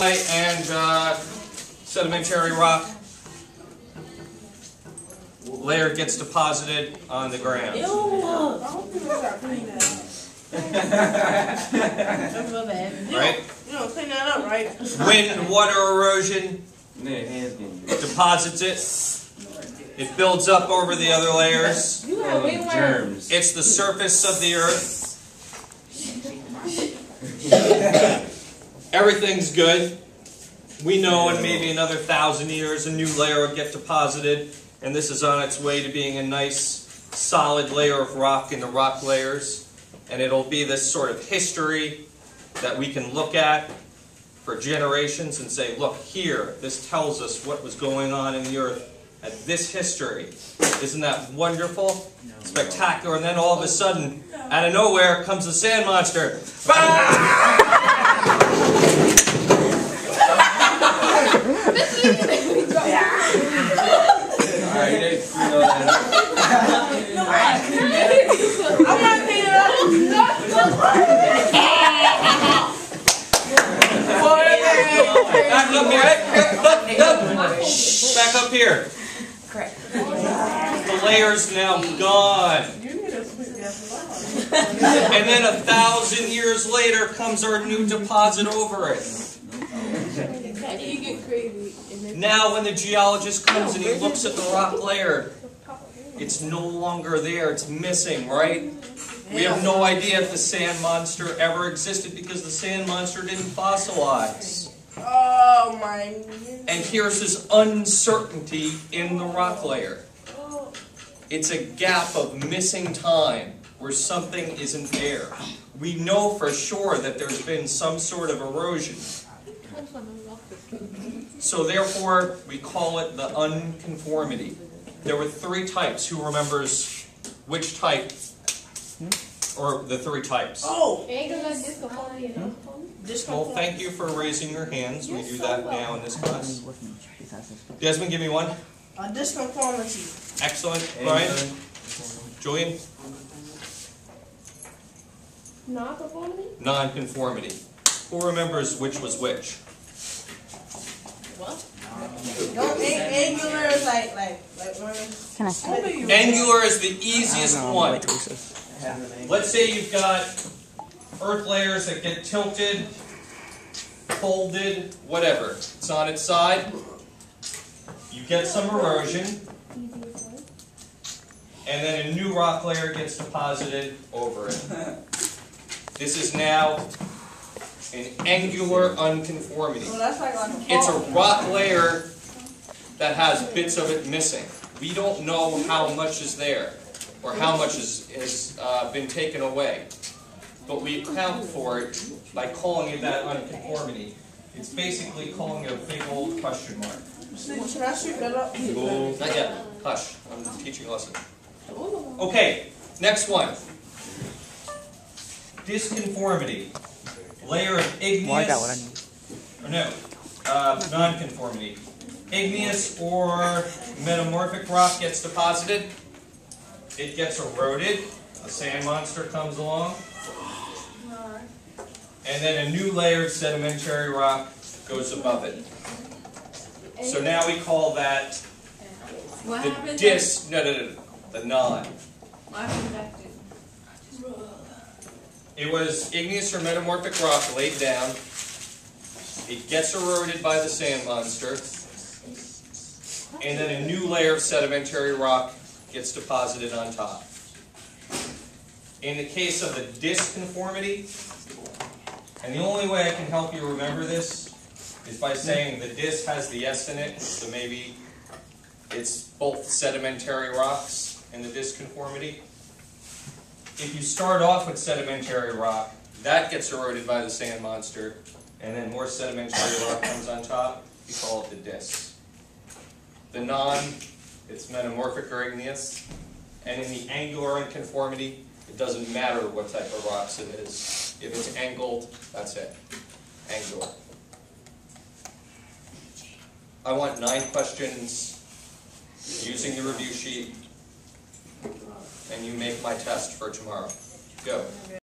and sedimentary rock layer gets deposited on the ground. Right? You don't clean that up, right? Wind, water erosion deposits it. It builds up over the other layers. Germs. It's the surface of the earth. Everything's good. We know in maybe another 1,000 years a new layer will get deposited, and this is on its way to being a nice solid layer of rock in the rock layers. And it'll be this sort of history that we can look at for generations and say, look here, this tells us what was going on in the earth at this history. Isn't that wonderful? Spectacular. And then all of a sudden, out of nowhere, comes the sand monster. I'm not cleaning it up. Back up here. Back up here. Correct. The layer's now gone. And then 1,000 years later comes our new deposit over it. You get crazy. Now when the geologist comes and he looks at the rock layer, it's no longer there. It's missing, right? We have no idea if the sand monster ever existed because the sand monster didn't fossilize. Oh my. And here's this uncertainty in the rock layer. It's a gap of missing time where something isn't there. We know for sure that there's been some sort of erosion. So therefore, we call it the unconformity. There were 3 types. Who remembers which type? Or the 3 types? Oh! Well, thank you for raising your hands. We do that now in this class. Desmond, give me one. Disconformity. Excellent. Brian? Julian? Non-conformity? Non-conformity. Who remembers which was which? What? Angular is like Can I Angular is the easiest one. Let's say you've got earth layers that get tilted, folded, whatever. It's on its side. You get some erosion, and then a new rock layer gets deposited over it. This is now an angular unconformity. It's a rock layer that has bits of it missing. We don't know how much is there, or how much has been taken away. But we account for it by calling it that unconformity. It's basically calling it a big old question mark. Should I shoot that up? Not yet. Hush. I'm teaching a lesson. Okay, next one. Disconformity. Layer of igneous, or no, non-conformity. Igneous or metamorphic rock gets deposited. It gets eroded. A sand monster comes along. And then a new layer of sedimentary rock goes above it. So now we call that the dis, no, the non. It was igneous or metamorphic rock laid down. It gets eroded by the sand monster. And then a new layer of sedimentary rock gets deposited on top. In the case of the disconformity, and the only way I can help you remember this is by saying the dis has the S in it, so maybe it's both sedimentary rocks and the disconformity. If you start off with sedimentary rock, that gets eroded by the sand monster, and then more sedimentary rock comes on top, you call it the dis. The non, it's metamorphic or igneous, and in the angular unconformity, it doesn't matter what type of rocks it is. If it's angled, that's it. Angular. I want 9 questions using the review sheet, and you make my test for tomorrow. Go.